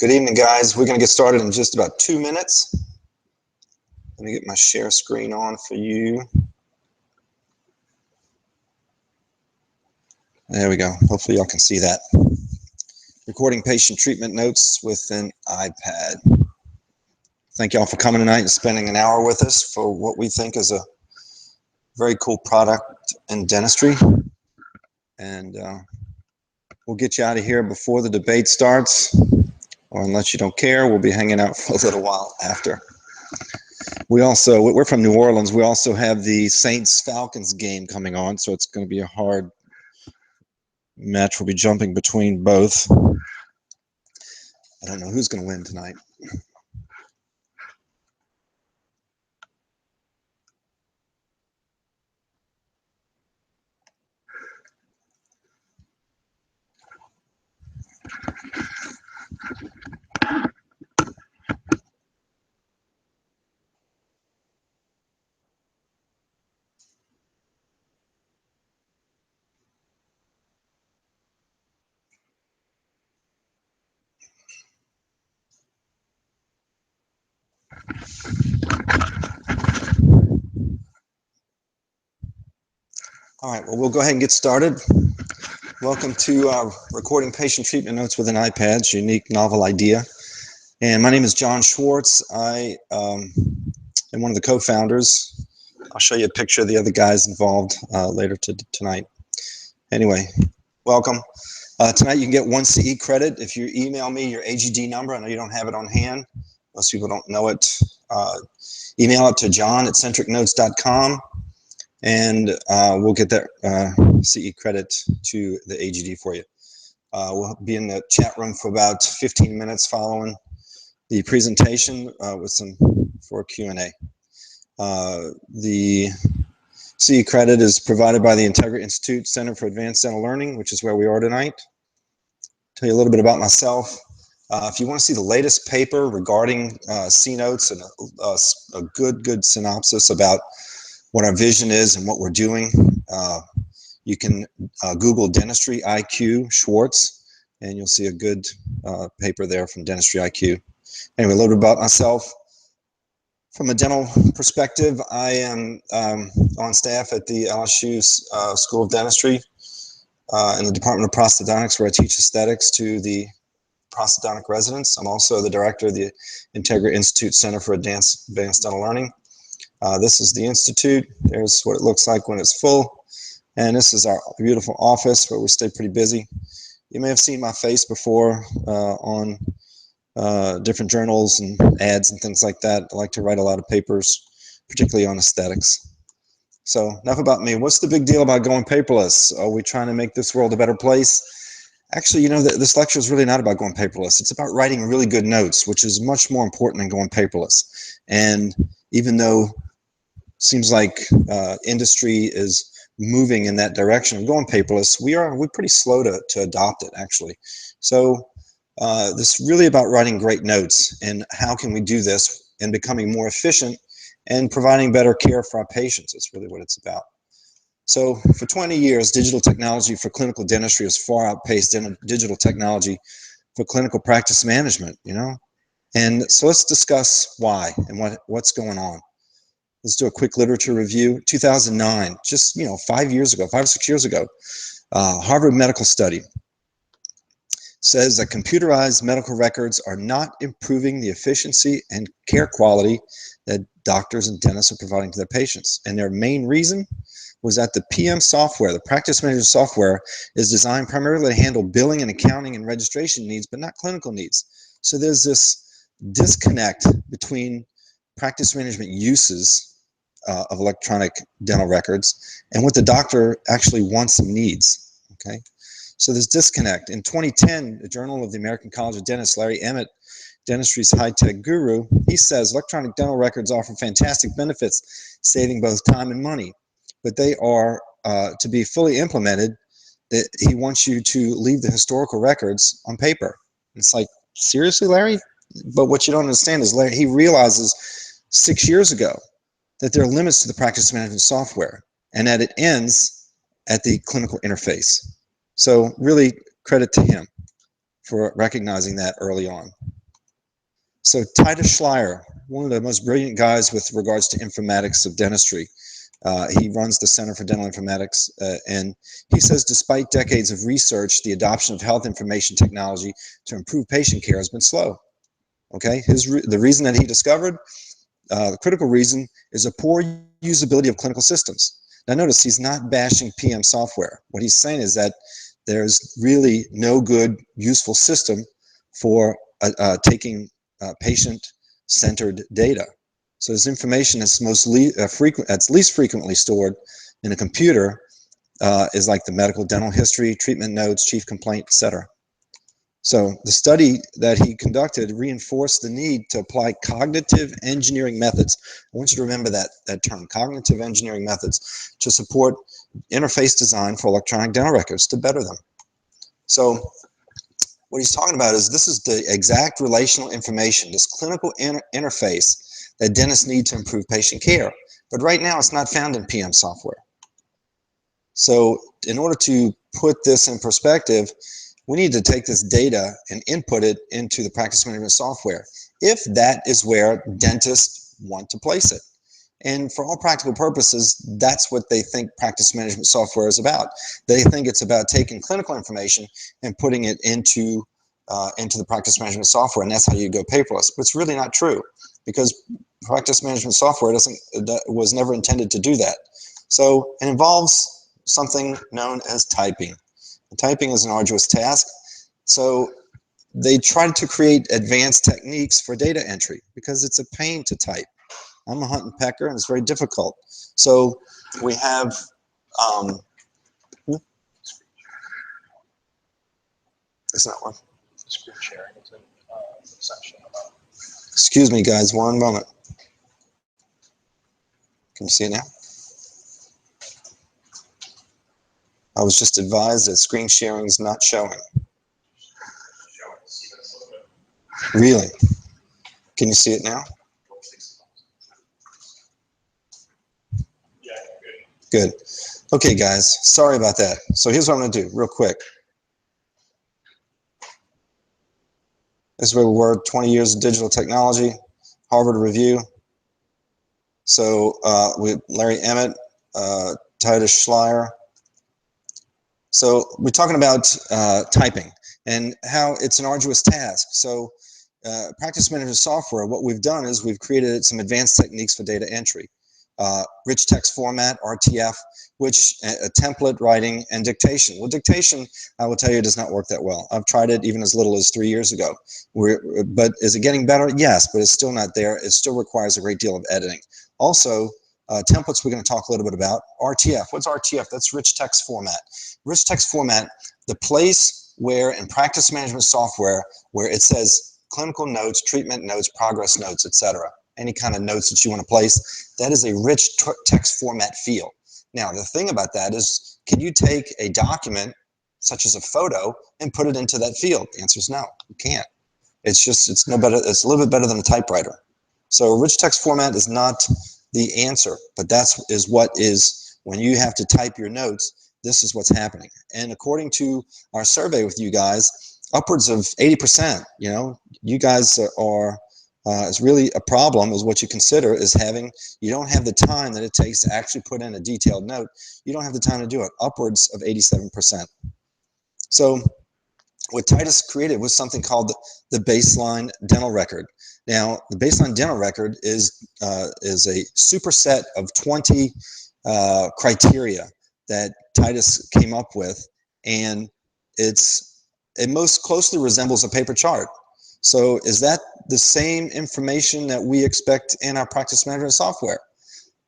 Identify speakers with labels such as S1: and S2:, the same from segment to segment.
S1: Good evening, guys. We're going to get started in just about 2 minutes. Let me get my share screen on for you. There we go. Hopefully y'all can see that. Recording patient treatment notes with an iPad. Thank y'all for coming tonight and spending an hour with us for what we think is a very cool product in dentistry. And we'll get you out of here before the debate starts, or unless you don't care, we'll be hanging out for a little while after. We're from New Orleans. We also have the Saints-Falcons game coming on, so it's going to be a hard match. We'll be jumping between both. I don't know who's going to win tonight. All right, well, we'll go ahead and get started. Welcome to Recording Patient Treatment Notes with an iPad's unique novel idea. And my name is John Schwartz. I am one of the co-founders. I'll show you a picture of the other guys involved later tonight. Anyway, welcome. Tonight you can get 1 CE credit if you email me your AGD number. I know you don't have it on hand. Most people don't know it. Email it to john@centricnotes.com. And we'll get that CE credit to the AGD for you. We'll be in the chat room for about 15 minutes following the presentation for Q&A. The CE credit is provided by the Integra Institute Center for Advanced Dental Learning, which is where we are tonight. Tell you a little bit about myself. If you want to see the latest paper regarding C-notes and a good synopsis about what our vision is and what we're doing, you can Google Dentistry IQ Schwartz, and you'll see a good paper there from Dentistry IQ. Anyway, a little bit about myself. From a dental perspective, I am on staff at the LSU School of Dentistry in the Department of Prosthodontics, where I teach aesthetics to the prosthodontic residents. I'm also the director of the Integra Institute Center for Advanced Dental Learning. This is the Institute. There's what it looks like when it's full. And this is our beautiful office where we stay pretty busy. You may have seen my face before on different journals and ads and things like that. I like to write a lot of papers, particularly on aesthetics. So enough about me. What's the big deal about going paperless? Are we trying to make this world a better place? Actually, you know, this lecture is really not about going paperless. It's about writing really good notes, which is much more important than going paperless. And even though seems like industry is moving in that direction of going paperless, we're pretty slow to adopt it, actually. So this is really about writing great notes, and how can we do this and becoming more efficient and providing better care for our patients. It's really what it's about. So for 20 years, digital technology for clinical dentistry has far outpaced digital technology for clinical practice management, you know? And so let's discuss why and what's going on. Let's do a quick literature review. 2009, just 5 or 6 years ago, Harvard Medical Study says that computerized medical records are not improving the efficiency and care quality that doctors and dentists are providing to their patients. And their main reason was that the PM software, the practice manager software, is designed primarily to handle billing and accounting and registration needs, but not clinical needs. So there's this disconnect between practice management uses of electronic dental records and what the doctor actually wants and needs, okay? So there's disconnect. In 2010, the Journal of the American College of Dentists, Larry Emmett, dentistry's high-tech guru, he says electronic dental records offer fantastic benefits, saving both time and money, but they are, to be fully implemented, that he wants you to leave the historical records on paper. It's like, seriously, Larry? But what you don't understand is Larry, he realizes 6 years ago that there are limits to the practice management software and that it ends at the clinical interface. So really credit to him for recognizing that early on. So Titus Schleier, one of the most brilliant guys with regards to informatics of dentistry. He runs the Center for Dental Informatics, and he says despite decades of research, the adoption of health information technology to improve patient care has been slow. Okay, the reason that he discovered, the critical reason, is a poor usability of clinical systems. Now notice he's not bashing PM software. What he's saying is that there's really no good, useful system for taking patient-centered data. So this information is that's least frequently stored in a computer is like the medical dental history, treatment notes, chief complaint, etc. So the study that he conducted reinforced the need to apply cognitive engineering methods. I want you to remember that term, cognitive engineering methods, to support interface design for electronic dental records to better them. So what he's talking about is this is the exact relational information, this clinical interface that dentists need to improve patient care. But right now it's not found in PM software. So in order to put this in perspective, we need to take this data and input it into the practice management software, if that is where dentists want to place it. And for all practical purposes, that's what they think practice management software is about. They think it's about taking clinical information and putting it into the practice management software, and that's how you go paperless. But it's really not true, because practice management software was never intended to do that. So it involves something known as typing. Typing is an arduous task, so they tried to create advanced techniques for data entry because it's a pain to type. I'm a hunt and pecker, and it's very difficult. So we have it's not one. Screen sharing is in section about. Excuse me, guys, one moment. Can you see it now? I was just advised that screen sharing is not showing. Really? Can you see it now? Good. Okay, guys, sorry about that. So here's what I'm going to do real quick. This is where we were, 20 years of digital technology, Harvard Review. So with Larry Emmett, Titus Schleier. So we're talking about typing and how it's an arduous task. So practice management software, what we've done is we've created some advanced techniques for data entry. Rich text format, RTF, which template writing and dictation. Well, dictation, I will tell you, does not work that well. I've tried it even as little as 3 years ago. But is it getting better? Yes, but it's still not there. It still requires a great deal of editing. Also, templates we're going to talk a little bit about. RTF, what's RTF? That's rich text format. Rich text format, the place where in practice management software where it says clinical notes, treatment notes, progress notes, etc. Any kind of notes that you want to place, that is a rich text format field. Now, the thing about that is, can you take a document, such as a photo, and put it into that field? The answer is no, you can't. It's no better, it's a little bit better than a typewriter. So rich text format is not the answer, but what is, when you have to type your notes, this is what's happening. And according to our survey with you guys, upwards of 80%, you guys are, is really a problem, is what you consider is you don't have the time that it takes to actually put in a detailed note. You don't have the time to do it, upwards of 87%. So what Titus created was something called the baseline dental record. Now, the baseline dental record is a superset of 20 criteria that Titus came up with, and it most closely resembles a paper chart. So is that the same information that we expect in our practice management software?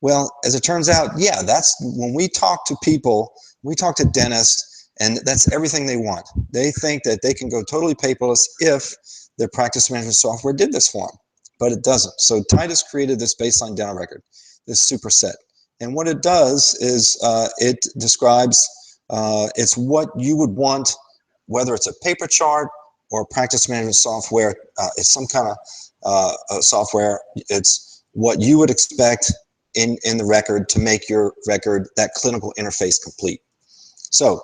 S1: Well, as it turns out, yeah, that's when we talk to people, we talk to dentists, and that's everything they want. They think that they can go totally paperless if their practice management software did this for them, but it doesn't. So Titus created this baseline dental record, this superset. And what it does is it describes, it's what you would want, whether it's a paper chart or practice management software, it's some kind of software. It's what you would expect in the record to make your record, that clinical interface, complete. So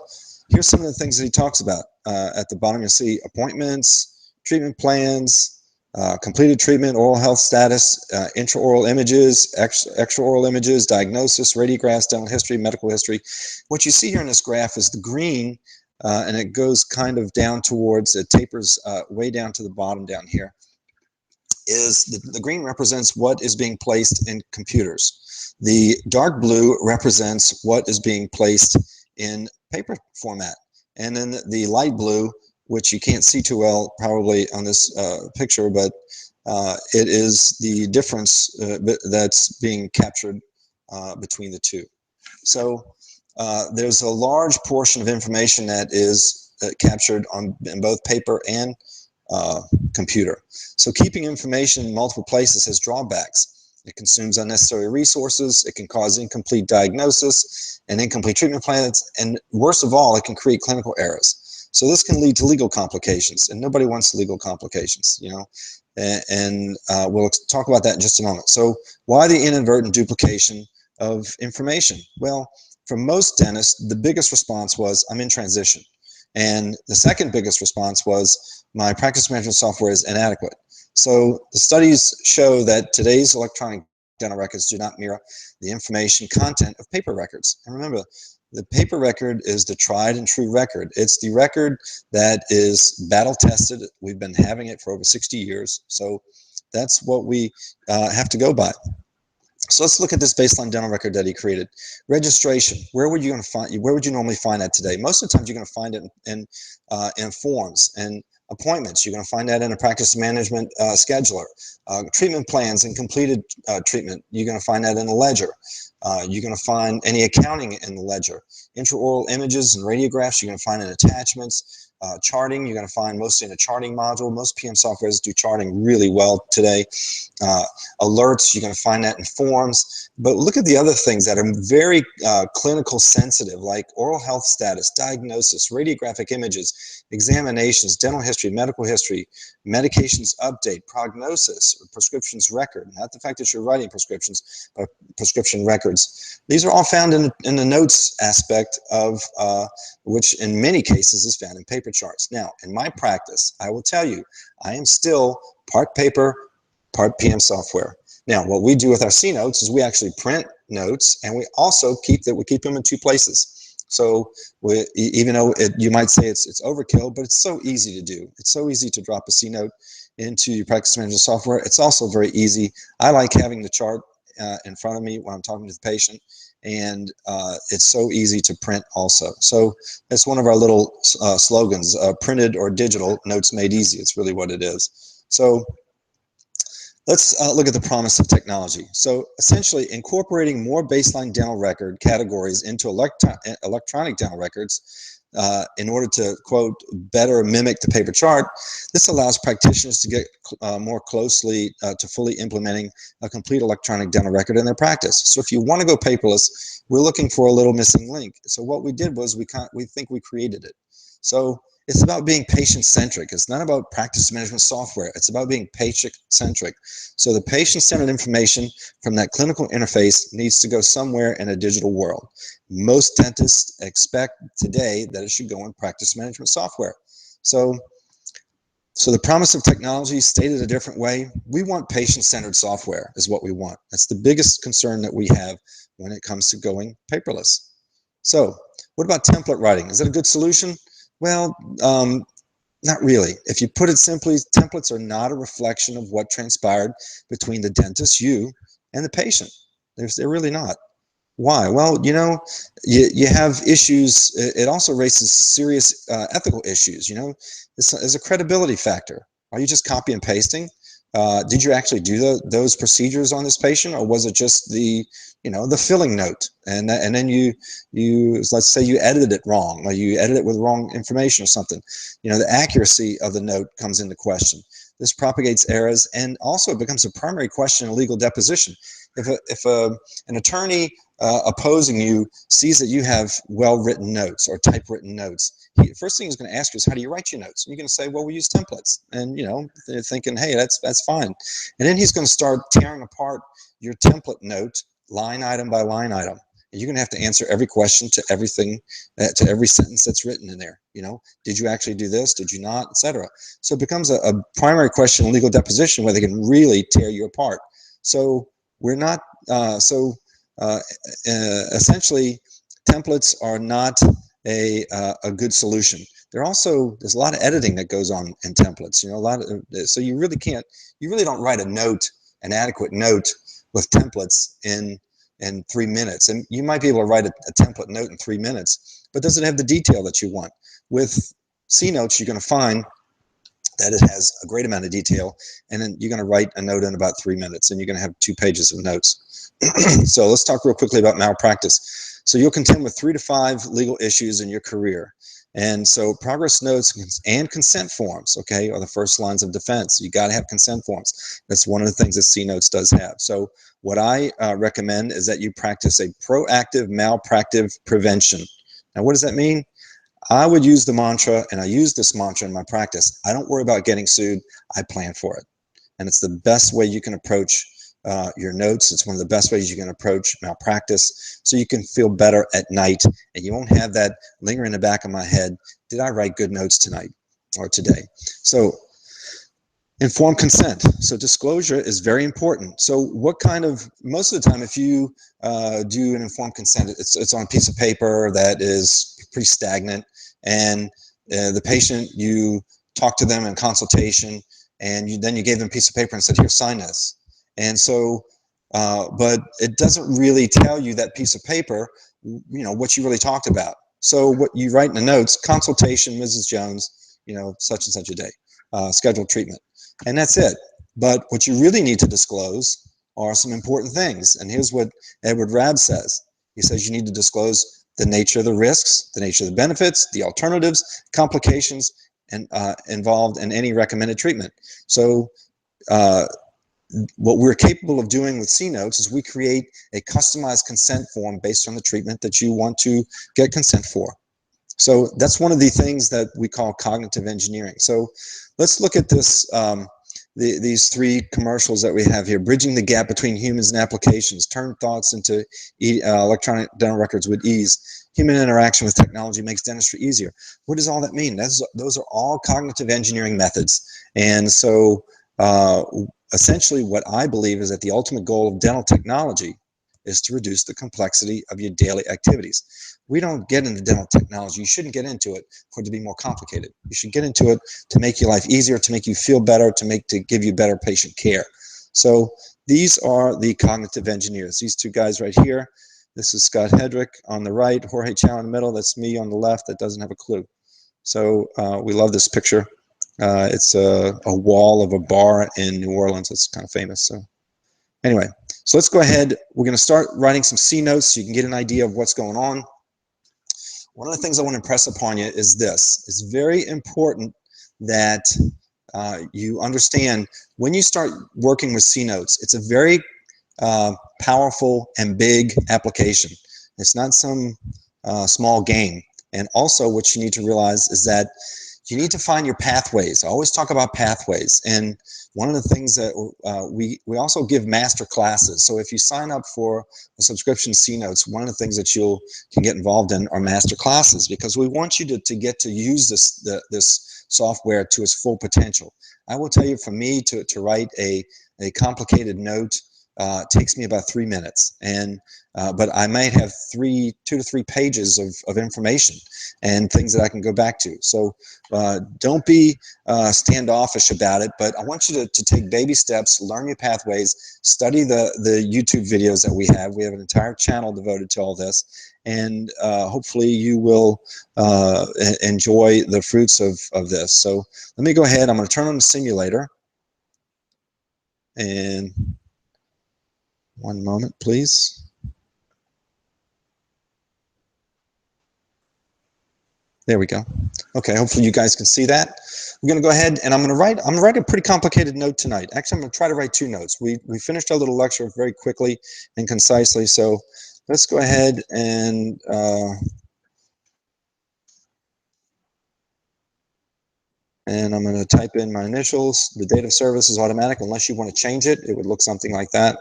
S1: here's some of the things that he talks about. At the bottom, you'll see appointments, treatment plans, completed treatment, oral health status, intraoral images, extraoral images, diagnosis, radiographs, dental history, medical history. What you see here in this graph is the green, and it goes kind of down towards, it tapers way down to the bottom down here, is the green represents what is being placed in computers. The dark blue represents what is being placed in paper format. And then the light blue, which you can't see too well probably on this picture, but it is the difference that's being captured between the two. So there's a large portion of information that is captured in both paper and computer. So keeping information in multiple places has drawbacks. It consumes unnecessary resources, it can cause incomplete diagnosis and incomplete treatment plans, and worst of all, it can create clinical errors. So this can lead to legal complications, and nobody wants legal complications, you know, and we'll talk about that in just a moment. So why the inadvertent duplication of information? Well, for most dentists, the biggest response was, I'm in transition. And the second biggest response was, my practice management software is inadequate. So the studies show that today's electronic dental records do not mirror the information content of paper records. And remember, the paper record is the tried and true record. It's the record that is battle tested. We've been having it for over 60 years. So that's what we have to go by. So let's look at this baseline dental record that he created. Registration. Where would you normally find that today? Most of the times you're going to find it in forms and appointments. You're going to find that in a practice management scheduler. Treatment plans and completed treatment. You're going to find that in a ledger. You're going to find any accounting in the ledger. Intraoral images and radiographs you're going to find in attachments. Charting, you're going to find mostly in a charting module. Most PM softwares do charting really well today. Alerts, you're going to find that in forms. But look at the other things that are very clinical sensitive, like oral health status, diagnosis, radiographic images, examinations, dental history, medical history, medications update, prognosis, prescriptions record. Not the fact that you're writing prescriptions, but prescription records. These are all found in the notes aspect of which in many cases is found in paper charts. Now, in my practice, I will tell you, I am still part paper, part PM software. Now, what we do with our C notes is we actually print notes, and we also keep them in two places. So even though you might say it's overkill, but it's so easy to do. It's so easy to drop a C note into your practice management software. It's also very easy. I like having the chart in front of me when I'm talking to the patient, and it's so easy to print also. So it's one of our little slogans, printed or digital, notes made easy. It's really what it is. So let's look at the promise of technology. So essentially incorporating more baseline dental record categories into electronic dental records in order to, quote, better mimic the paper chart. This allows practitioners to get more closely to fully implementing a complete electronic dental record in their practice. So if you want to go paperless, we're looking for a little missing link. So what we did was we think we created it. So it's about being patient-centric. It's not about practice management software. It's about being patient-centric. So the patient-centered information from that clinical interface needs to go somewhere in a digital world. Most dentists expect today that it should go in practice management software. So the promise of technology, stated a different way, we want patient-centered software is what we want. That's the biggest concern that we have when it comes to going paperless. So what about template writing? Is that a good solution? Well, not really. If you put it simply, templates are not a reflection of what transpired between the dentist, you, and the patient. They're really not. Why? Well, you know, you have issues. It also raises serious ethical issues. You know, it's a credibility factor. Are you just copy and pasting? Did you actually do those procedures on this patient, or was it just the filling note? And then you let's say you edited it wrong, or you edited it with wrong information or something. You know, the accuracy of the note comes into question. This propagates errors, and also it becomes a primary question in a legal deposition. If an attorney opposing you sees that you have well-written notes or typewritten notes, the first thing he's going to ask you is, how do you write your notes? And you're going to say, well, we use templates. And, you know, they're thinking, hey, that's fine. And then he's going to start tearing apart your template note line item by line item. And you're going to have to answer every question to everything, to every sentence that's written in there. You know, did you actually do this? Did you not? Etc. So it becomes a primary question in legal deposition where they can really tear you apart. So we're not, essentially, templates are not a good solution. There's a lot of editing that goes on in templates, you know, so you really don't write a note, an adequate note with templates in 3 minutes. And you might be able to write a template note in 3 minutes, but does it have the detail that you want? With C notes, you're going to find that it has a great amount of detail, and then you're going to write a note in about 3 minutes, and you're going to have 2 pages of notes. So let's talk real quickly about malpractice. So you'll contend with 3 to 5 legal issues in your career. And so progress notes and consent forms, okay, are the first lines of defense. You got to have consent forms. That's one of the things that C notes does have. So what I recommend is that you practice a proactive malpractice prevention. Now, what does that mean? I would use the mantra, and I use this mantra in my practice: I don't worry about getting sued, I plan for it. And it's the best way you can approach your notes. It's one of the best ways you can approach malpractice, so you can feel better at night, and you won't have that linger in the back of my head: did I write good notes tonight or today? So informed consent. So disclosure is very important. So most of the time, if you do an informed consent, it's on a piece of paper that is pretty stagnant, and the patient, you talk to them in consultation, and then you gave them a piece of paper and said, here, sign this. And so, but it doesn't really tell you, that piece of paper, you know, what you really talked about. So what you write in the notes: consultation, Mrs. Jones, you know, such and such a day, scheduled treatment. And that's it. But what you really need to disclose are some important things. And here's what Edward Rabb says. He says you need to disclose the nature of the risks, the nature of the benefits, the alternatives, complications, and involved in any recommended treatment. So what we're capable of doing with C notes is we create a customized consent form based on the treatment that you want to get consent for. So that's one of the things that we call cognitive engineering. So let's look at this, these 3 commercials that we have here: bridging the gap between humans and applications, turn thoughts into electronic dental records with ease, human interaction with technology makes dentistry easier. What does all that mean? Those are all cognitive engineering methods. And so essentially what I believe is that the ultimate goal of dental technology is to reduce the complexity of your daily activities. We don't get into dental technology. You shouldn't get into it for it to be more complicated. You should get into it to make your life easier, to make you feel better, to give you better patient care. So these are the cognitive engineers. These 2 guys right here. This is Scott Hedrick on the right, Jorge Chow in the middle. That's me on the left that doesn't have a clue. So we love this picture. It's a wall of a bar in New Orleans. It's kind of famous. So anyway, so let's go ahead. We're going to start writing some C notes so you can get an idea of what's going on. One of the things I want to impress upon you is this. It's very important that you understand, when you start working with C notes, it's a very powerful and big application. It's not some small game. And also what you need to realize is that you need to find your pathways. I always talk about pathways. And one of the things that we also give master classes. So if you sign up for a subscription C notes, one of the things that you can get involved in are master classes, because we want you to get to use this software to its full potential. I will tell you, for me to write a complicated note takes me about 3 minutes, and but I might have 2 to 3 pages of information and things that I can go back to. So don't be standoffish about it, but I want you to take baby steps, learn your pathways, study the YouTube videos that we have. We have an entire channel devoted to all this, and hopefully you will enjoy the fruits of this. So let me go ahead. I'm going to turn on the simulator, and one moment, please. There we go. Okay, hopefully you guys can see that. I'm going to go ahead and I'm going to write a pretty complicated note tonight. Actually, I'm going to try to write 2 notes. We finished our little lecture very quickly and concisely, so let's go ahead and I'm going to type in my initials. The date of service is automatic. Unless you want to change it, it would look something like that.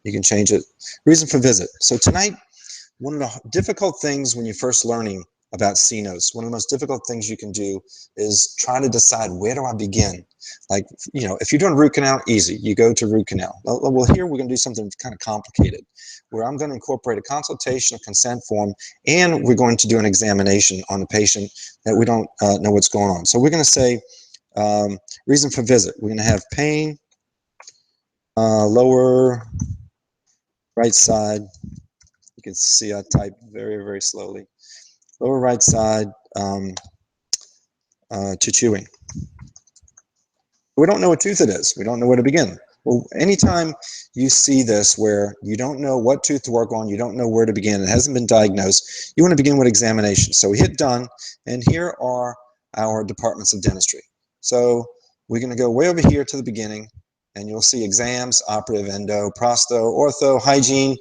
S1: You can change it. Reason for visit. So tonight One of the difficult things when you're first learning about C-notes, one of the most difficult things you can do is try to decide, where do I begin? Like, you know, if you're doing root canal, easy, you go to root canal. Well, here we're going to do something kind of complicated, where I'm going to incorporate a consultation, a consent form, and we're going to do an examination on the patient that we don't know what's going on. So we're going to say, reason for visit. We're going to have pain, lower right side. You can see I type very, very slowly. Lower right side to chewing. We don't know what tooth it is. We don't know where to begin. Well, anytime you see this where you don't know what tooth to work on, you don't know where to begin, it hasn't been diagnosed, you want to begin with examination. So we hit done, and here are our departments of dentistry. So we're going to go way over here to the beginning, and you'll see exams, operative, endo, prosto, ortho, hygiene,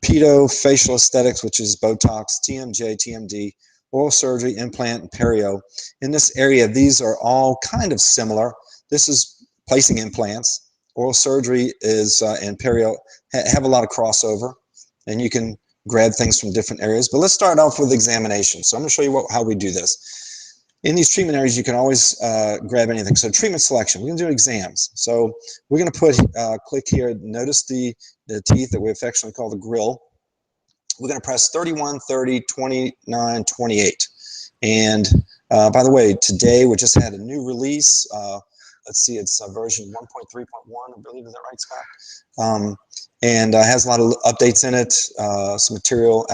S1: pedo, facial aesthetics, which is Botox, TMJ, TMD, oral surgery, implant, and perio. In this area, these are all kind of similar. This is placing implants. Oral surgery is and perio have a lot of crossover, and you can grab things from different areas. But let's start off with examination. So I'm going to show you how we do this. In these treatment areas, you can always grab anything. So treatment selection, we're going to do exams. So we're going to put, click here, notice the teeth that we affectionately call the grill. We're going to press 31, 30, 29, 28. And by the way, today we just had a new release. Let's see, it's version 1.3.1, I believe, is that right, Scott? And has a lot of updates in it, some material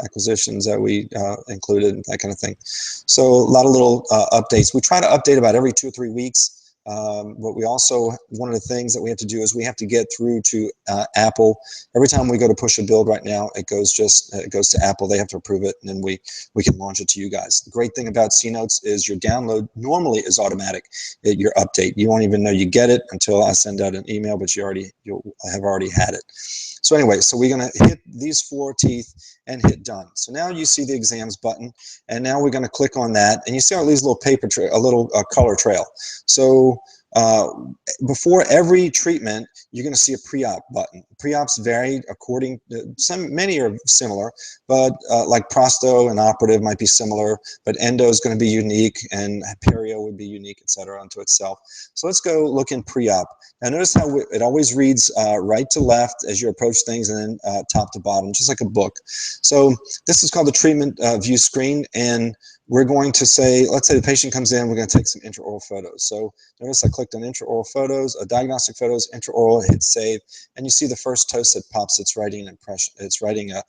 S1: acquisitions that we included, that kind of thing. So a lot of little updates. We try to update about every 2 or 3 weeks. But we also, one of the things that we have to do is we have to get through to Apple. Every time we go to push a build right now, it goes to Apple. They have to approve it, and then we can launch it to you guys. The great thing about C-Notes is your download normally is automatic. Your update, you won't even know you get it until I send out an email, but you'll have already had it. So anyway, so we're going to hit these 4 teeth and hit done. So now you see the exams button, and now we're going to click on that, and you see all these little paper trail, a little color trail. So before every treatment, you're going to see a pre-op button. Pre-ops vary according to many are similar, but like prosto and operative might be similar, but endo is going to be unique, and perio would be unique, etc. unto itself. So let's go look in pre-op. Now notice how it always reads right to left as you approach things, and then top to bottom, just like a book. So this is called the treatment view screen, and we're going to say, let's say the patient comes in, we're going to take some intraoral photos. So notice I clicked on intraoral photos, diagnostic photos, intraoral, hit save, and you see the first toast that pops. It's writing an impression. It's writing a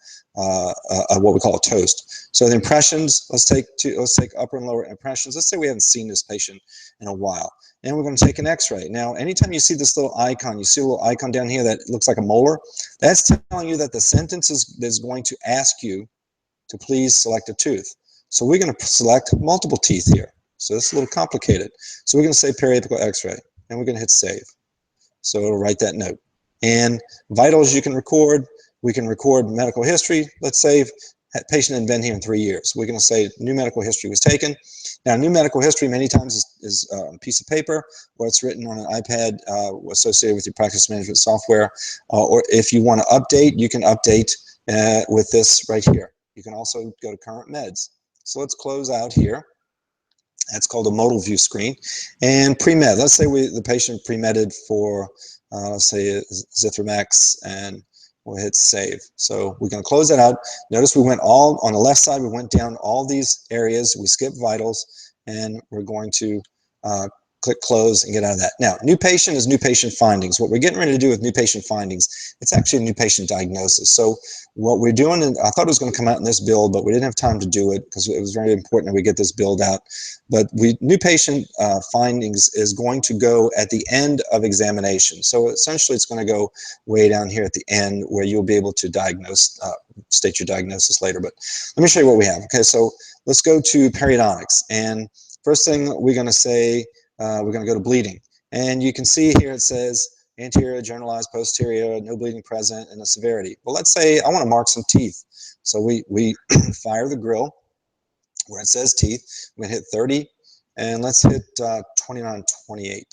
S1: what we call a toast. So the impressions, let's take upper and lower impressions. Let's say we haven't seen this patient in a while, and we're going to take an X-ray. Now, anytime you see this little icon, you see a little icon down here that looks like a molar. That's telling you that the sentence is going to ask you to please select a tooth. So we're going to select multiple teeth here. So this is a little complicated. So we're going to say periapical X-ray, and we're going to hit save. So it'll write that note. And vitals you can record. We can record medical history. Let's say patient hadn't been here in 3 years. We're going to say new medical history was taken. Now, new medical history many times is a piece of paper, or it's written on an iPad associated with your practice management software. Or if you want to update, you can update with this right here. You can also go to current meds. So let's close out here. That's called a modal view screen. And pre-med, let's say the patient pre-medded for, let's say, Zithromax, and we'll hit save. So we're going to close that out. Notice we went all, on the left side, we went down all these areas. We skipped vitals, and we're going to click close and get out of that. Now, new patient is new patient findings. What we're getting ready to do with new patient findings, it's actually a new patient diagnosis. So what we're doing, and I thought it was going to come out in this build, but we didn't have time to do it because it was very important that we get this build out. But new patient findings is going to go at the end of examination. So essentially it's going to go way down here at the end where you'll be able to diagnose, state your diagnosis later. But let me show you what we have. Okay, so let's go to periodontics. And first thing we're going to say, we're going to go to bleeding. And you can see here it says anterior, generalized, posterior, no bleeding present, and the severity. Well, let's say I want to mark some teeth. So we fire the grill where it says teeth. I'm going to hit 30, and let's hit 29, 28.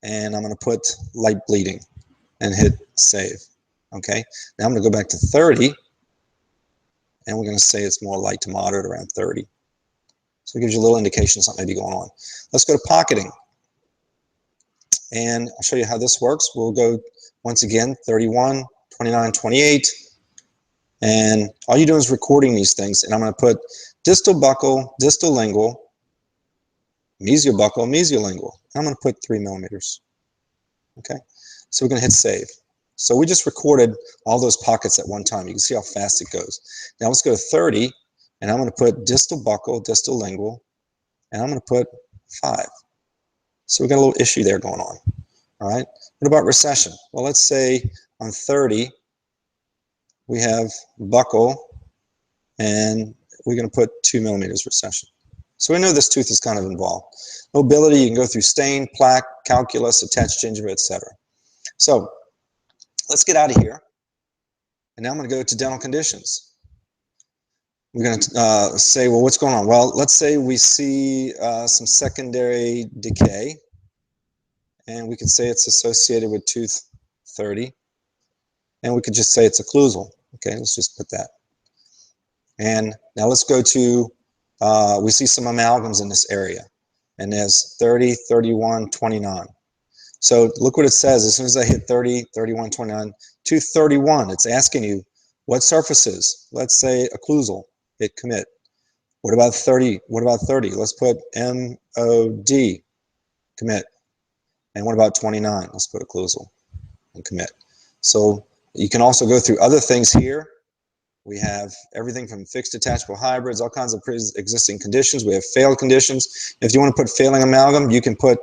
S1: And I'm going to put light bleeding and hit save. Okay, now I'm going to go back to 30, and we're going to say it's more light to moderate, around 30. So it gives you a little indication of something may be going on. Let's go to pocketing. And I'll show you how this works. We'll go, once again, 31, 29, 28. And all you're doing is recording these things. And I'm going to put distal buccal, distal lingual, mesial buccal, mesial lingual. I'm going to put 3 millimeters. Okay? So we're going to hit save. So we just recorded all those pockets at one time. You can see how fast it goes. Now let's go to 30. And I'm going to put distal buccal, distal lingual, and I'm going to put 5. So we've got a little issue there going on. All right. What about recession? Well, let's say on 30, we have buccal, and we're going to put 2 millimeters recession. So we know this tooth is kind of involved. Mobility, you can go through stain, plaque, calculus, attached gingiva, etc. So let's get out of here. And now I'm going to go to dental conditions. We're going to say, well, what's going on? Well, let's say we see some secondary decay, and we could say it's associated with tooth 30, and we could just say it's occlusal. Okay, let's just put that. And now let's go to, we see some amalgams in this area, and there's 30, 31, 29. So look what it says. As soon as I hit 30, 31, 29, tooth 31, it's asking you what surfaces. Let's say occlusal. Hit commit. What about 30? What about 30? Let's put MOD, commit. And what about 29? Let's put occlusal and commit. So you can also go through other things here. We have everything from fixed detachable hybrids, all kinds of pre-existing conditions. We have failed conditions. If you want to put failing amalgam, you can put,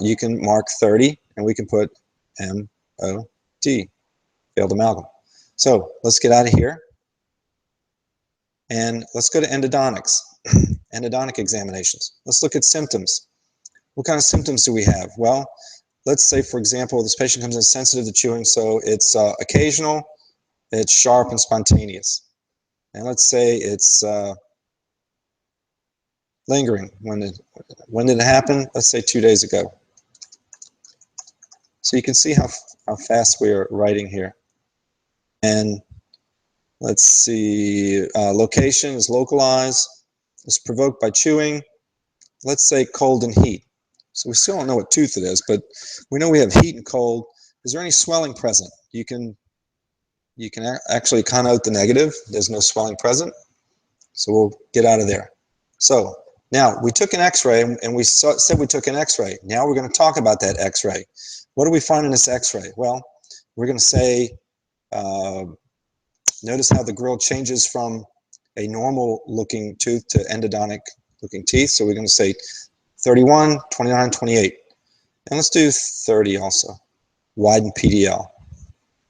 S1: you can mark 30, and we can put MOD, failed amalgam. So let's get out of here. And let's go to endodontics, endodontic examinations. Let's look at symptoms. What kind of symptoms do we have? Well, let's say, for example, this patient comes in sensitive to chewing, so it's occasional, it's sharp and spontaneous. And let's say it's lingering. When did it happen? Let's say 2 days ago. So you can see how fast we are writing here. And let's see, location is localized. It's provoked by chewing. Let's say cold and heat. So we still don't know what tooth it is, but we know we have heat and cold. Is there any swelling present? You can actually connote the negative. There's no swelling present. So we'll get out of there. So now we took an x-ray, and we said we took an x-ray. Now we're going to talk about that x-ray. What do we find in this x-ray? Well, we're going to say, notice how the grill changes from a normal looking tooth to endodontic looking teeth. So we're going to say 31, 29, 28. And let's do 30 also. Widen PDL.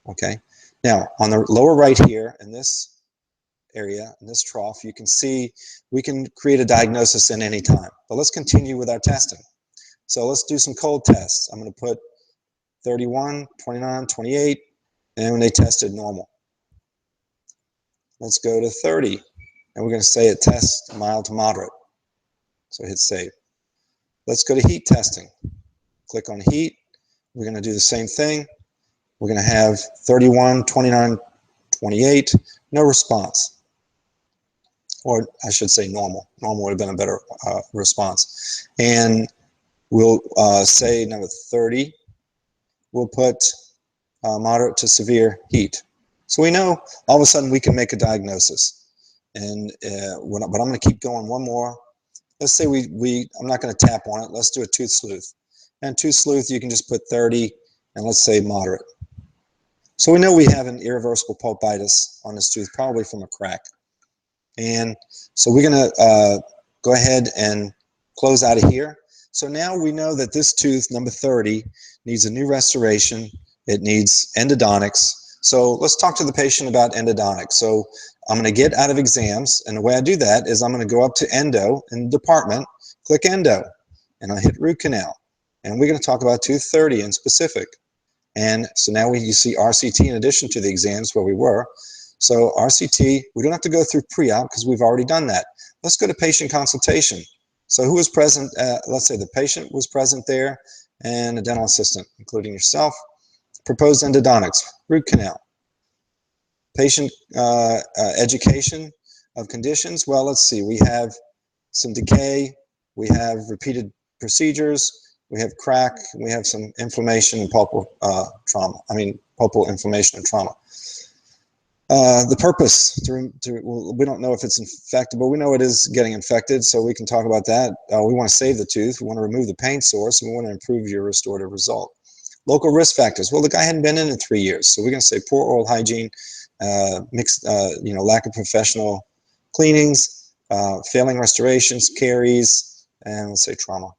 S1: Okay. Now, on the lower right here, in this area, in this trough, you can see we can create a diagnosis in any time. But let's continue with our testing. So let's do some cold tests. I'm going to put 31, 29, 28, and when they tested normal. Let's go to 30, and we're going to say it tests mild to moderate. So hit save. Let's go to heat testing. Click on heat. We're going to do the same thing. We're going to have 31, 29, 28, no response. Or I should say normal. Normal would have been a better response. And we'll say number 30, we'll put moderate to severe heat. So we know all of a sudden we can make a diagnosis. And but I'm going to keep going one more. Let's say I'm not going to tap on it. Let's do a tooth sleuth. And tooth sleuth, you can just put 30, and let's say moderate. So we know we have an irreversible pulpitis on this tooth, probably from a crack. And so we're going to go ahead and close out of here. So now we know that this tooth, number 30, needs a new restoration. It needs endodontics. So let's talk to the patient about endodontics. So I'm going to get out of exams, and the way I do that is I'm going to go up to endo in the department, click endo, and I hit root canal. And we're going to talk about tooth 30 in specific. And so now you see RCT in addition to the exams where we were. So RCT, we don't have to go through pre-op because we've already done that. Let's go to patient consultation. So who was present? Let's say the patient was present there, and a dental assistant, including yourself. Proposed endodontics, root canal. Patient education of conditions. Well, let's see. We have some decay. We have repeated procedures. We have crack. We have some inflammation and pulpal trauma. Pulpal inflammation and trauma. The purpose, well, we don't know if it's infected, but we know it is getting infected, so we can talk about that. We want to save the tooth, we want to remove the pain source, and we want to improve your restorative result. Local risk factors. Well, the guy hadn't been in 3 years, so we're going to say poor oral hygiene, lack of professional cleanings, failing restorations, caries, and let's say trauma.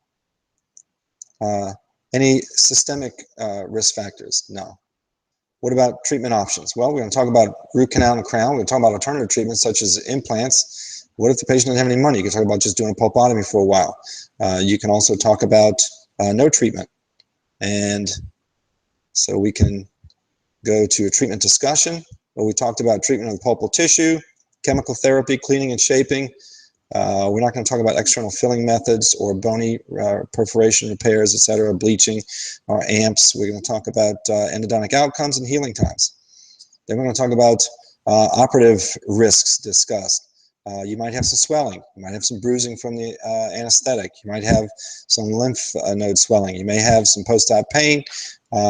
S1: Any systemic risk factors? No. What about treatment options? Well, we're going to talk about root canal and crown. We're going to talk about alternative treatments such as implants. What if the patient doesn't have any money? You can talk about just doing a pulpotomy for a while. You can also talk about no treatment. And so we can go to a treatment discussion where we talked about treatment of the pulpal tissue, chemical therapy, cleaning and shaping. We're not going to talk about external filling methods or bony perforation repairs, etc., bleaching or amps. We're going to talk about endodontic outcomes and healing times. Then we're going to talk about operative risks discussed. You might have some swelling. You might have some bruising from the anesthetic. You might have some lymph node swelling. You may have some post-op pain.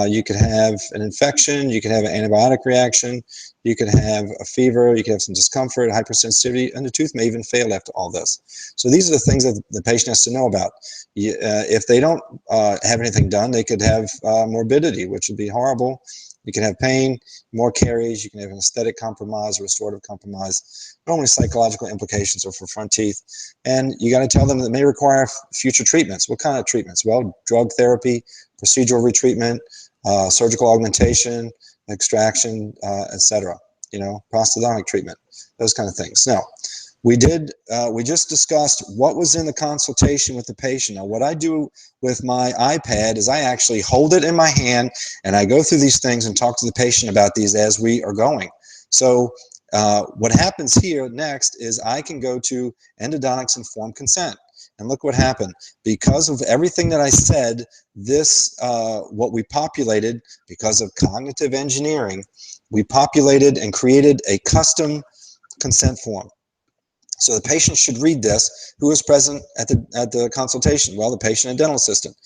S1: You could have an infection. You could have an antibiotic reaction. You could have a fever. You could have some discomfort, hypersensitivity, and the tooth may even fail after all this. So these are the things that the patient has to know about. If they don't have anything done, they could have morbidity, which would be horrible. You can have pain, more caries, you can have an aesthetic compromise, a restorative compromise, normally psychological implications are for front teeth. And you got to tell them that it may require future treatments. What kind of treatments? Well, drug therapy, procedural retreatment, surgical augmentation, extraction, etc. Prosthodontic treatment, those kind of things. Now, we just discussed what was in the consultation with the patient. Now, what I do with my iPad is I actually hold it in my hand and I go through these things and talk to the patient about these as we are going. So what happens here next is I can go to endodontics informed consent. And look what happened. Because of everything that I said, what we populated, because of cognitive engineering, we populated and created a custom consent form. So the patient should read this. Who is present at the consultation? Well, the patient and dental assistant.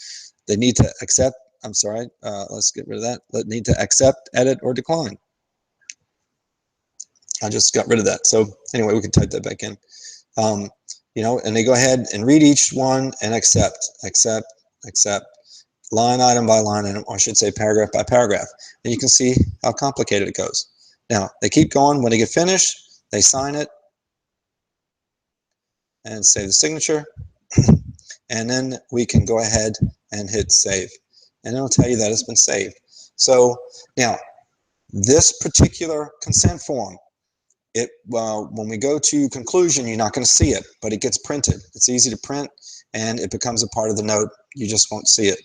S1: They need to accept, let's get rid of that. They need to accept, edit, or decline. I just got rid of that. So anyway, we can type that back in. And they go ahead and read each one and accept, line item by line item, or I should say paragraph by paragraph. And you can see how complicated it goes. Now, they keep going. When they get finished, they sign it and save the signature. And then we can go ahead and hit save. And it'll tell you that it's been saved. So now, this particular consent form, when we go to conclusion, you're not going to see it, but it gets printed. It's easy to print, and it becomes a part of the note. You just won't see it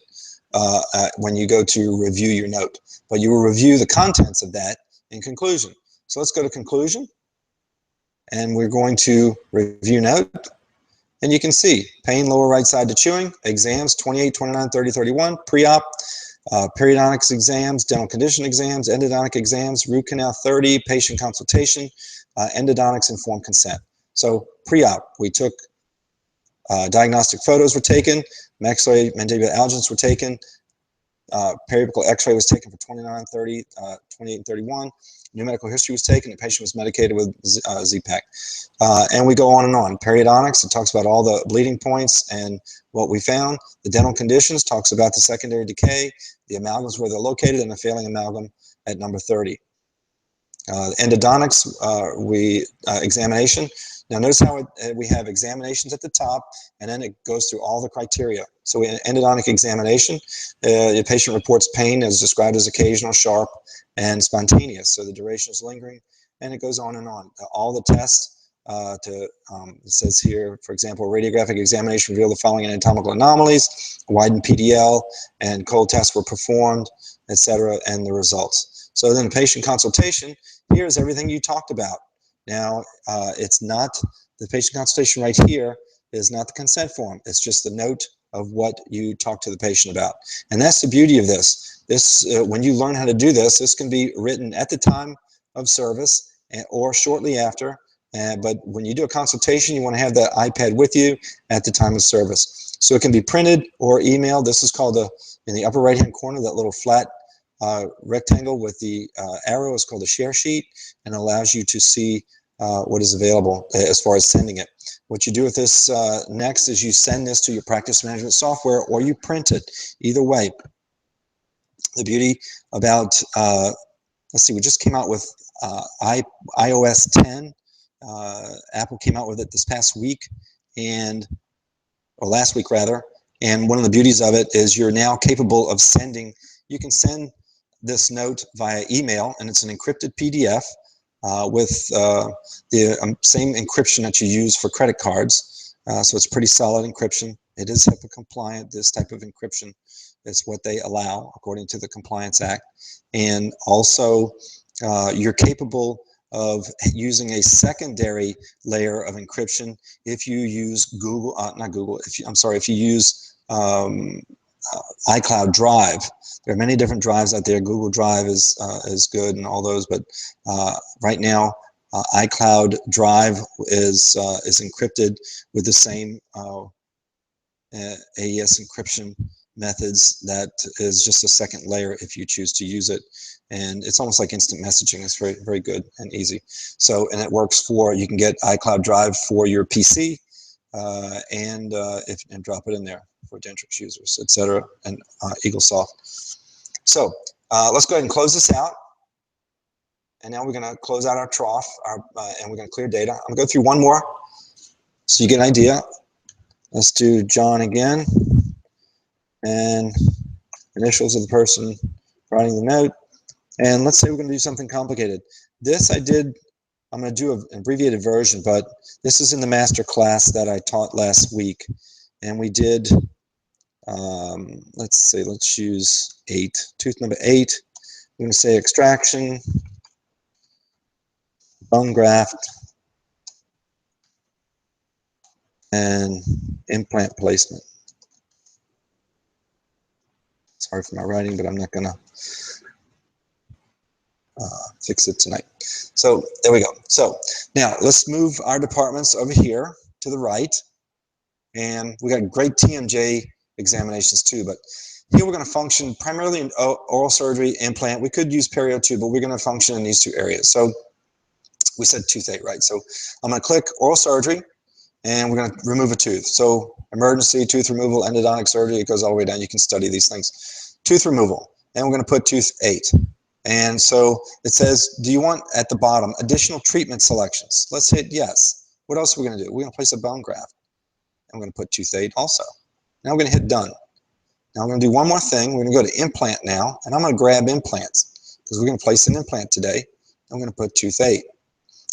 S1: when you go to review your note. But you will review the contents of that in conclusion. So let's go to conclusion, and we're going to review note. And you can see pain lower right side to chewing, exams 28, 29, 30, 31, pre-op, periodontics exams, dental condition exams, endodontic exams, root canal 30, patient consultation, endodontics informed consent. So pre-op, we took diagnostic photos were taken, maxillary mandibular alginate were taken, periapical x-ray was taken for 29, 30, 28, and 31. New medical history was taken. The patient was medicated with Z-Pak. And we go on and on. Periodontics, it talks about all the bleeding points and what we found. The dental conditions talks about the secondary decay, the amalgams where they're located, and the failing amalgam at number 30. Endodontics, examination. Now notice how we have examinations at the top, and then it goes through all the criteria. So in endodontic examination, the patient reports pain as described as occasional, sharp, and spontaneous. So the duration is lingering, and it goes on and on. All the tests, it says here, for example, radiographic examination revealed the following anatomical anomalies, widened PDL, and cold tests were performed, etc., and the results. So then patient consultation, here's everything you talked about. Now, it's not, the patient consultation right here is not the consent form. It's just the note of what you talk to the patient about. And that's the beauty of this. When you learn how to do this, this can be written at the time of service or shortly after. But when you do a consultation, you want to have that iPad with you at the time of service. So it can be printed or emailed. This is called in the upper right-hand corner, that little flat rectangle with the arrow is called a share sheet, and allows you to see what is available as far as sending it. What you do with this next is you send this to your practice management software, or you print it. Either way. The beauty about, let's see, we just came out with iOS 10. Apple came out with it this past week, or last week rather, and one of the beauties of it is you're now capable of sending, you can send this note via email, and it's an encrypted PDF with the same encryption that you use for credit cards. So it's pretty solid encryption. It is HIPAA compliant. This type of encryption is what they allow according to the Compliance Act. And also you're capable of using a secondary layer of encryption if you use Google, if you use iCloud Drive. There are many different drives out there. Google Drive is good and all those, but right now iCloud Drive is encrypted with the same AES encryption methods. That is just a second layer if you choose to use it, and it's almost like instant messaging. It's very, very good and easy. So, and it works for, you can get iCloud Drive for your PC and drop it in there for Dentrix users, etc., and Eaglesoft. So let's go ahead and close this out. And now we're going to close out our trough, and we're going to clear data. I'm going to go through one more so you get an idea. Let's do John again, and initials of the person writing the note. And let's say we're going to do something complicated. This I'm going to do an abbreviated version, but this is in the master class that I taught last week. And we did, let's use 8, tooth number 8. We're going to say extraction, bone graft, and implant placement. Sorry for my writing, but I'm not going to fix it tonight. So there we go. So now let's move our departments over here to the right. And we got great TMJ examinations too, but here we're going to function primarily in oral surgery, implant. We could use perio too, but we're going to function in these two areas. So we said toothache, right? So I'm going to click oral surgery, and we're going to remove a tooth. So emergency, tooth removal, endodontic surgery, it goes all the way down. You can study these things. Tooth removal, and we're going to put tooth 8. And so it says, do you want, at the bottom, additional treatment selections? Let's hit yes. What else are we going to do? We're going to place a bone graft. I'm going to put tooth 8 also. Now we're going to hit done. Now we're going to do one more thing. We're going to go to implant now, and I'm going to grab implants because we're going to place an implant today. I'm going to put tooth 8.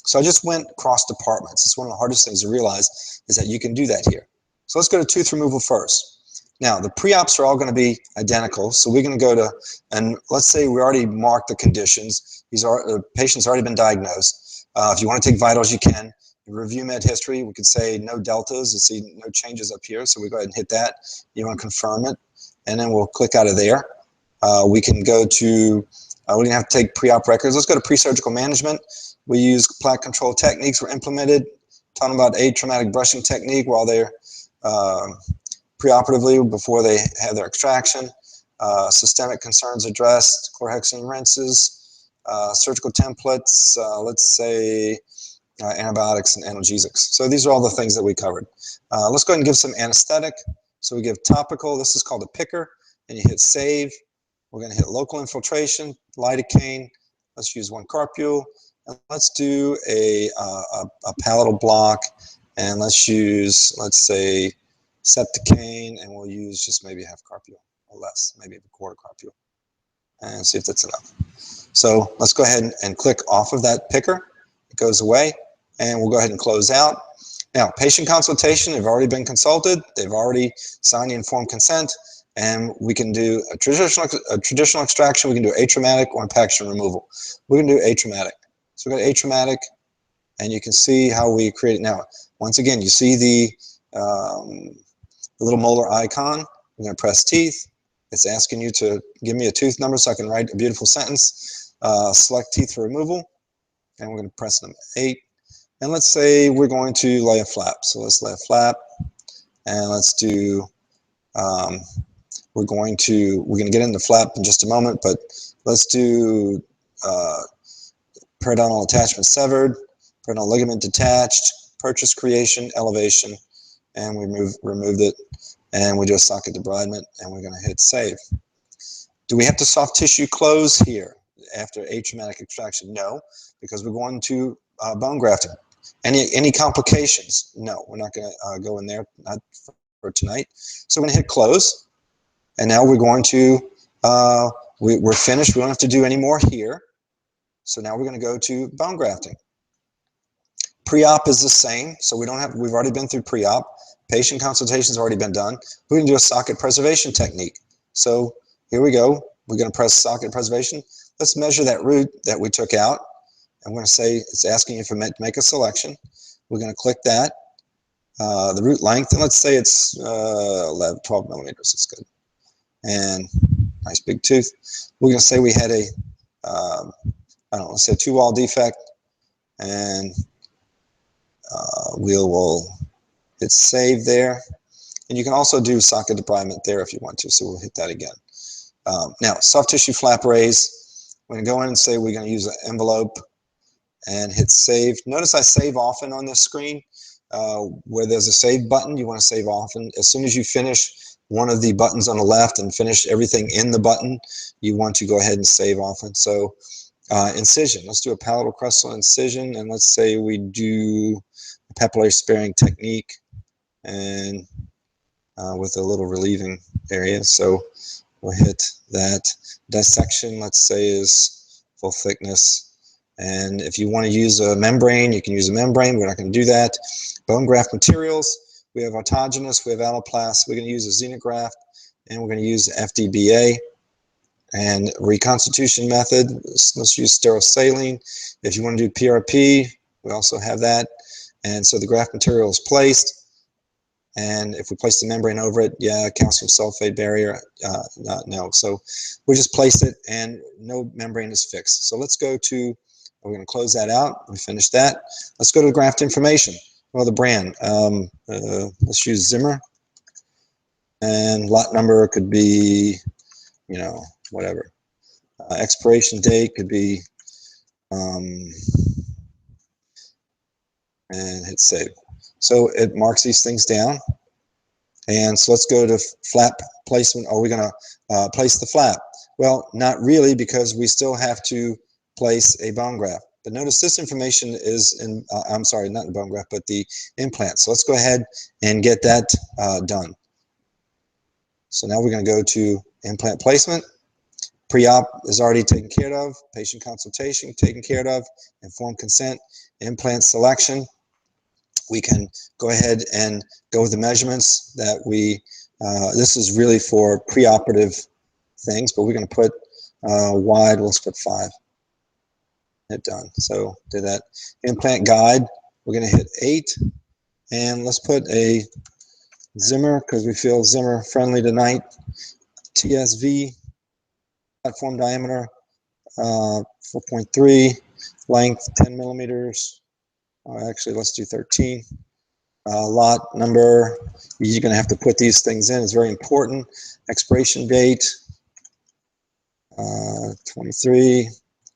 S1: So I just went cross departments. It's one of the hardest things to realize is that you can do that here. So let's go to tooth removal first. Now the pre-ops are all going to be identical. So we're going to go to, and let's say we already marked the conditions. The patient's already been diagnosed. If you want to take vitals, you can. Review med history, we could say no deltas. You see no changes up here, so we go ahead and hit that. You want to confirm it, and then we'll click out of there. We can go to, we didn't have to take pre-op records. Let's go to pre-surgical management. We use plaque control techniques were implemented. Talking about atraumatic brushing technique while they're preoperatively before they have their extraction. Systemic concerns addressed, chlorhexidine rinses, surgical templates, let's say, antibiotics and analgesics. So these are all the things that we covered. Let's go ahead and give some anesthetic. So we give topical. This is called a picker, and you hit save. We're going to hit local infiltration, lidocaine. Let's use 1 carpule, and let's do a palatal block, and let's use, let's say, Septicaine, and we'll use just maybe half carpule or less, maybe a quarter carpule, and see if that's enough. So let's go ahead and click off of that picker. It goes away. And we'll go ahead and close out. Now, patient consultation, they've already been consulted. They've already signed the informed consent. And we can do a traditional extraction. We can do atraumatic or impaction removal. We're going to do atraumatic. So we go to atraumatic, and you can see how we create it now. Once again, you see the little molar icon. We're going to press teeth. It's asking you to give me a tooth number so I can write a beautiful sentence. Select teeth for removal. and we're going to press number 8. And let's say we're going to lay a flap. So let's lay a flap, and let's do, we're going to get into flap in just a moment, but let's do periodontal attachment severed, periodontal ligament detached, purchase creation, elevation, and we removed it, and we do a socket debridement, and we're going to hit save. Do we have to soft tissue close here after atraumatic extraction? No, because we're going to bone grafting. Any complications? No, we're not going to go in there, not for tonight. So we're going to hit close, and now we're going to, we're finished. We don't have to do any more here. So now we're going to go to bone grafting. Pre-op is the same, so we've already been through pre-op. Patient consultation's already been done. We're going to do a socket preservation technique. So here we go. We're going to press socket preservation. Let's measure that root that we took out. I'm going to say it's asking you to make a selection. We're going to click that. The root length, and let's say it's 12 millimeters. It's good. And nice big tooth. We're going to say we had a, I don't know, let's say a 2-wall defect, and we'll hit save there. And you can also do socket debridement there if you want to, so we'll hit that again. Now, soft tissue flap raise. We're going to go in and say we're going to use an envelope and hit save. Notice I save often on this screen. Where there's a save button, you want to save often. As soon as you finish one of the buttons on the left and finish everything in the button, you want to go ahead and save often. So incision, let's do a palatal crestal incision, and let's say we do a papillary sparing technique, and with a little relieving area. So we'll hit that. Dissection, let's say, is full thickness. And if you want to use a membrane, you can use a membrane. We're not going to do that. Bone graft materials, we have autogenous, we have alloplast. We're going to use a xenograft, and we're going to use FDBA. And reconstitution method, let's use sterosaline. If you want to do PRP, we also have that. And so the graft material is placed. And if we place the membrane over it, yeah, calcium sulfate barrier, no. So we just place it, and no membrane is fixed. So let's go to, we're going to close that out. We finished that. Let's go to graft information. Well, the brand. Let's use Zimmer. And lot number could be, you know, whatever. Expiration date could be, and hit save. So it marks these things down. And so let's go to flap placement. Are we going to place the flap? Well, not really, because we still have to place a bone graft. But notice this information is in, I'm sorry, not the bone graft, but the implant. So let's go ahead and get that done. So now we're going to go to implant placement. Pre-op is already taken care of. Patient consultation taken care of. Informed consent. Implant selection. We can go ahead and go with the measurements that we, this is really for pre-operative things, but we're going to put wide, let's put 5. Hit done. So did that. Implant guide, we're going to hit 8. And let's put a Zimmer, because we feel Zimmer friendly tonight. TSV, platform diameter, 4.3, length 10 millimeters. Actually, let's do 13. Lot number, you're going to have to put these things in. It's very important. Expiration date, 23.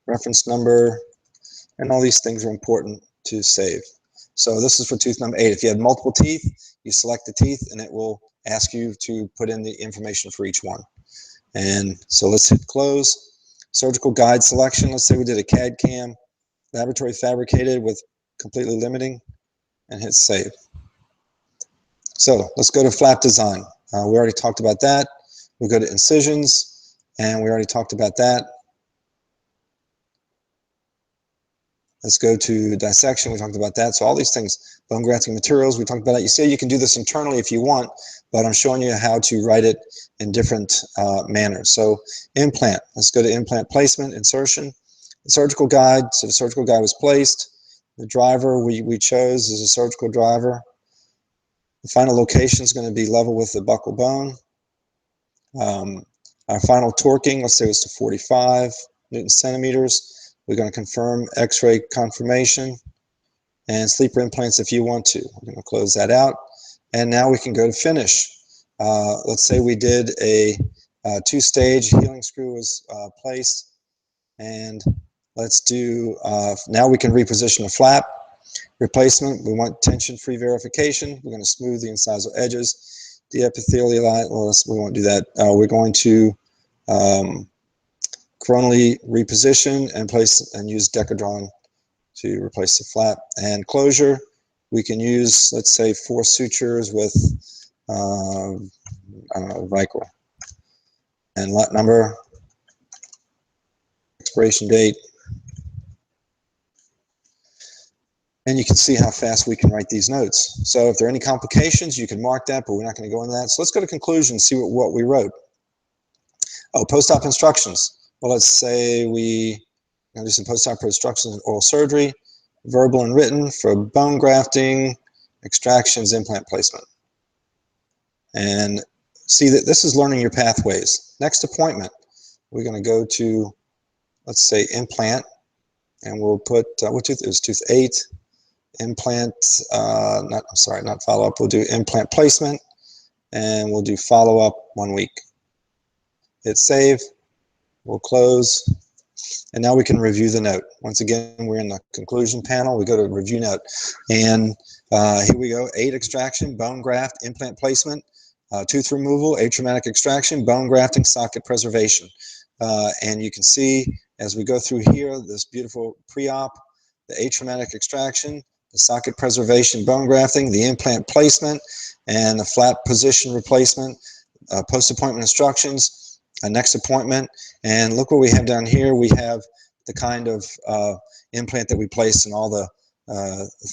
S1: Reference number, and all these things are important to save. So this is for tooth number 8. If you have multiple teeth, you select the teeth, and it will ask you to put in the information for each one. And so let's hit close. Surgical guide selection. Let's say we did a CAD CAM, laboratory fabricated with completely limiting, and hit save. So let's go to flap design. We already talked about that. We go to incisions, and we already talked about that. Let's go to dissection. We talked about that. So all these things, bone grafting materials, we talked about that. You say you can do this internally if you want, but I'm showing you how to write it in different manners. So implant, let's go to implant placement, insertion, the surgical guide. So the surgical guide was placed. The driver we chose is a surgical driver. The final location is going to be level with the buccal bone. Our final torquing, let's say, was to 45 Newton centimeters. We're going to confirm X-ray confirmation and sleeper implants if you want to. We're going to close that out. And now we can go to finish. Let's say we did a two-stage healing screw was placed. And let's do, now we can reposition a flap replacement. We want tension-free verification. We're going to smooth the incisal edges. The epithelial line, well, we won't do that. We're going to coronally reposition and place and use Decadron to replace the flap. And closure, we can use, let's say, 4 sutures with, I don't know, Vicryl. And lot number, expiration date. And you can see how fast we can write these notes. So if there are any complications, you can mark that, but we're not going to go into that. So let's go to conclusion and see what we wrote. Oh, post-op instructions. Well, let's say we do some post-op instructions in oral surgery, verbal and written for bone grafting, extractions, implant placement. And see that this is learning your pathways. Next appointment, we're going to go to, let's say, implant, and we'll put, what tooth is tooth 8, implant, not follow-up, we'll do implant placement, and we'll do follow-up 1 week. Hit save, we'll close, and now we can review the note. Once again, we're in the conclusion panel, we go to review note, and here we go, 8 extraction, bone graft, implant placement, tooth removal, atraumatic extraction, bone grafting, socket preservation. And you can see as we go through here, this beautiful pre-op, the atraumatic extraction, the socket preservation, bone grafting, the implant placement, and the flap position replacement, post-appointment instructions, next appointment. And look what we have down here. We have the kind of implant that we place and all the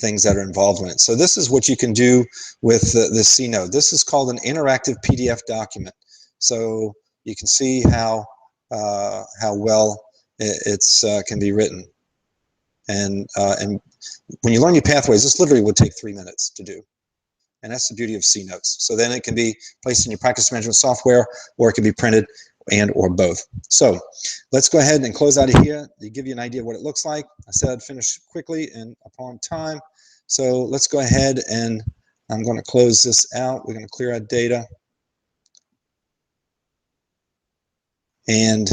S1: things that are involved in it. So this is what you can do with the C-Note. This is called an interactive PDF document. So you can see how well it's can be written. And when you learn your pathways, this literally would take 3 minutes to do. And that's the beauty of C-Notes. So then it can be placed in your practice management software, or it can be printed and or both. So let's go ahead and close out of here to give you an idea of what it looks like. I said I'd finish quickly and upon time. So let's go ahead and I'm going to close this out. We're going to clear out data. And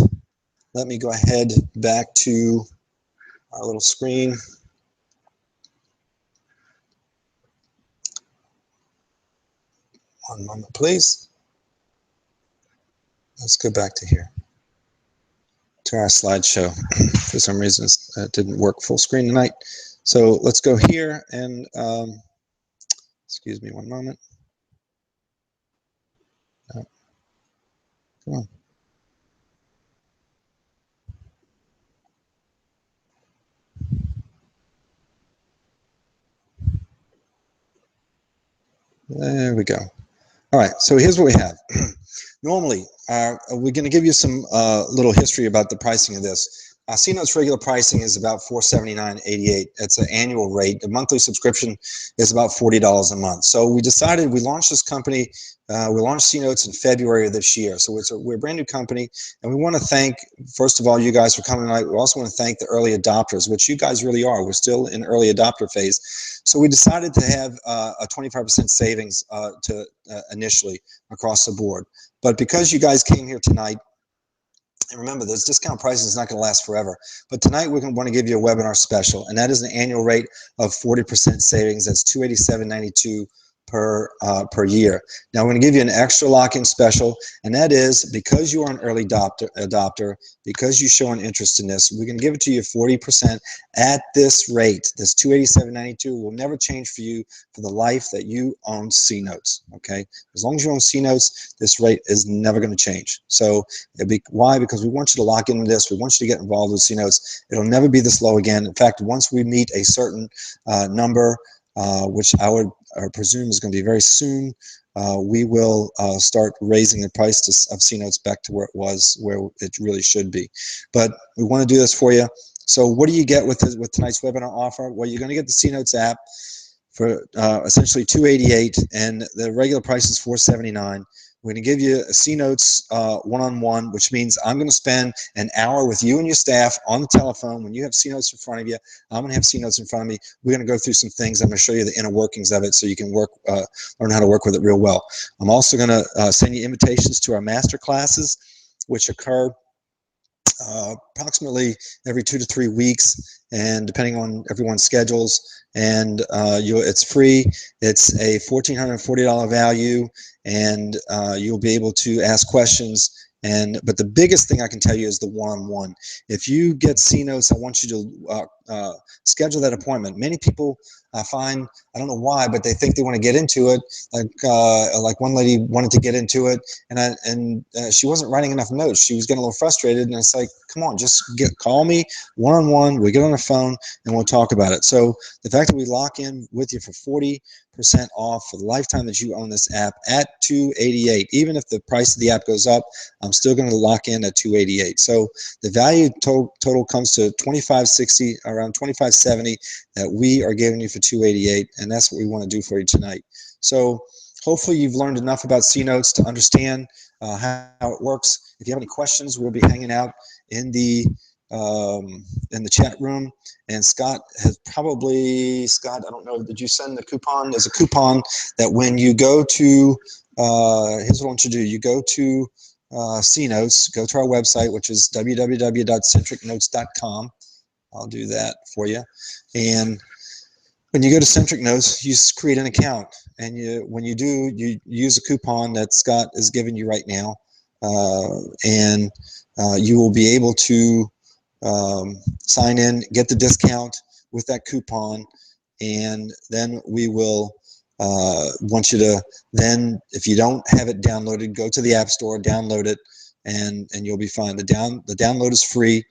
S1: let me go ahead back to our little screen. One moment, please. Let's go back to here, to our slideshow. For some reason, it didn't work full screen tonight. So let's go here and, excuse me one moment. Oh, come on. There we go. All right, so here's what we have. Normally, we're going to give you some little history about the pricing of this. C-Note's regular pricing is about $479.88. It's an annual rate. The monthly subscription is about $40 a month. So we decided, we launched this company, we launched C-Notes in February of this year. So we're a brand new company, and we want to thank, first of all, you guys for coming tonight. We also want to thank the early adopters, which you guys really are. We're still in early adopter phase. So we decided to have a 25% savings initially across the board. But because you guys came here tonight, and remember, this discount pricing is not going to last forever. But tonight we're going to want to give you a webinar special, and that is an annual rate of 40% savings. That's $287.92 per year. Now we're going to give you an extra lock-in special, and that is because you are an early adopter, because you show an interest in this, we're going to give it to you 40% at this rate. This $287.92 will never change for you for the life that you own C-Notes. Okay, as long as you own C-Notes, this rate is never going to change. So why? Because we want you to lock into this. We want you to get involved with C-Notes. It'll never be this low again. In fact, once we meet a certain number, which I would presume is going to be very soon, we will start raising the price of C-Notes back to where it was, where it really should be. But we want to do this for you. So what do you get with tonight's webinar offer? Well, you're going to get the C-Notes app for essentially $288, and the regular price is $479. We're going to give you a C-Notes one-on-one, which means I'm going to spend an hour with you and your staff on the telephone. When you have C-Notes in front of you, I'm going to have C-Notes in front of me. We're going to go through some things. I'm going to show you the inner workings of it so you can learn how to work with it real well. I'm also going to send you invitations to our master classes, which occur approximately every 2 to 3 weeks, and depending on everyone's schedules. And it's free. It's a $1,440 value, and you'll be able to ask questions. But the biggest thing I can tell you is the one-on-one. If you get C-Notes, I want you to schedule that appointment. Many people find, I don't know why, but they think they want to get into it. Like one lady wanted to get into it, and she wasn't writing enough notes. She was getting a little frustrated, and it's like, come on, just call me one-on-one. We get on the phone, and we'll talk about it. So the fact that we lock in with you for 40% off for the lifetime that you own this app at $288, even if the price of the app goes up, I'm still going to lock in at $288. So the value total comes to $25.60, around $25.70 that we are giving you for $288, and that's what we want to do for you tonight. So hopefully you've learned enough about C-Notes to understand how it works. If you have any questions, we'll be hanging out in the chat room, and Scott, I don't know, did you send the coupon? There's a coupon that when you go to, here's what I want you to do. You go to C-Notes, go to our website, which is www.centricnotes.com. I'll do that for you. And when you go to Centric Notes, you just create an account. And when you do, you use a coupon that Scott is giving you right now. And you will be able to sign in, get the discount with that coupon. And then we will want you to then, if you don't have it downloaded, go to the App Store, download it, and you'll be fine. The download is free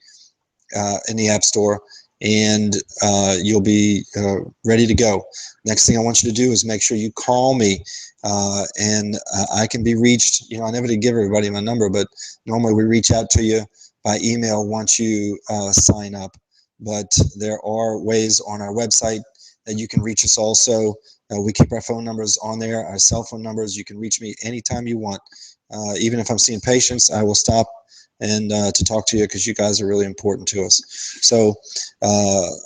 S1: in the App Store, and you'll be ready to go. Next thing I want you to do is make sure you call me, and I can be reached. I never did give everybody my number, but normally we reach out to you by email once you sign up. But there are ways on our website that you can reach us also. We keep our phone numbers on there, our cell phone numbers. You can reach me anytime you want. Even if I'm seeing patients, I will stop and to talk to you, because you guys are really important to us. So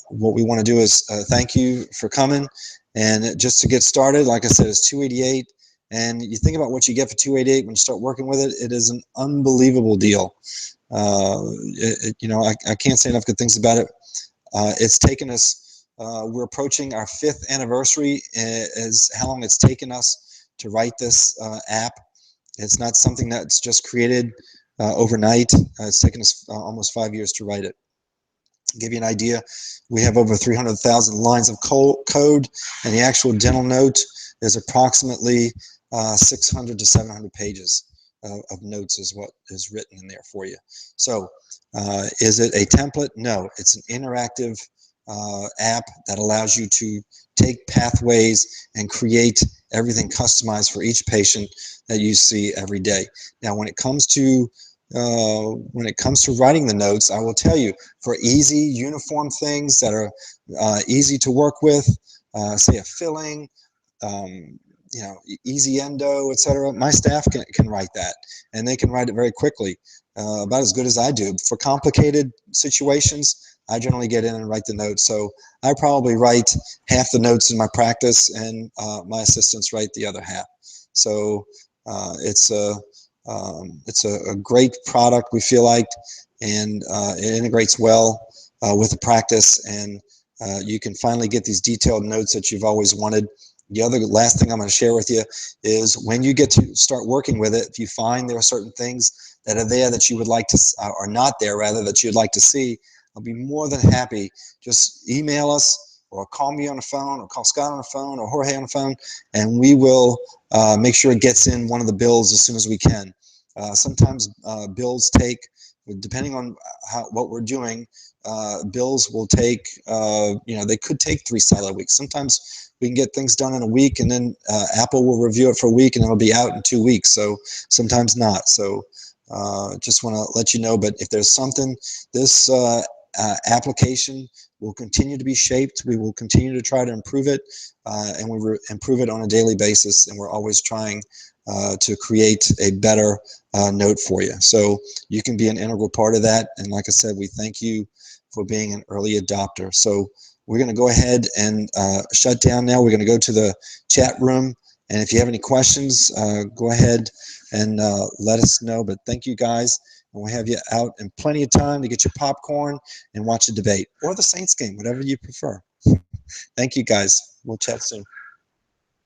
S1: what we want to do is thank you for coming. And just to get started, like I said, it's $288. And you think about what you get for $288 when you start working with it. It is an unbelievable deal. I can't say enough good things about it. It's taken us, we're approaching our 5th anniversary is how long it's taken us to write this app. It's not something that's just created overnight. It's taken us almost 5 years to write it. To give you an idea, we have over 300,000 lines of code, and the actual dental note is approximately 600 to 700 pages of notes is what is written in there for you. So is it a template? No, it's an interactive app that allows you to take pathways and create everything customized for each patient that you see every day. Now, when it comes to writing the notes, I will tell you, for easy, uniform things that are easy to work with, say a filling, easy endo, etc. My staff can write that, and they can write it very quickly, about as good as I do. For complicated situations, I generally get in and write the notes. So I probably write half the notes in my practice, and my assistants write the other half. So it's a great product, we feel like, and it integrates well with the practice, and you can finally get these detailed notes that you've always wanted. The other last thing I'm going to share with you is when you get to start working with it, if you find there are certain things that are there that you would like to, or not there rather, that you'd like to see, I'll be more than happy. Just email us or call me on the phone, or call Scott on the phone, or Jorge on the phone, and we will make sure it gets in one of the bills as soon as we can. Sometimes bills take, depending on what we're doing, bills will take, they could take 3 solid weeks. Sometimes we can get things done in a week, and then Apple will review it for a week, and it'll be out in 2 weeks. So sometimes not. So just want to let you know. But if there's something, this application will continue to be shaped. We will continue to try to improve it, and we improve it on a daily basis, and we're always trying to create a better note for you. So you can be an integral part of that, and like I said, we thank you for being an early adopter. So we're going to go ahead and shut down now. We're going to go to the chat room, and if you have any questions, go ahead and let us know. But thank you guys, and we'll have you out in plenty of time to get your popcorn and watch a debate or the Saints game, whatever you prefer. Thank you guys. We'll chat soon.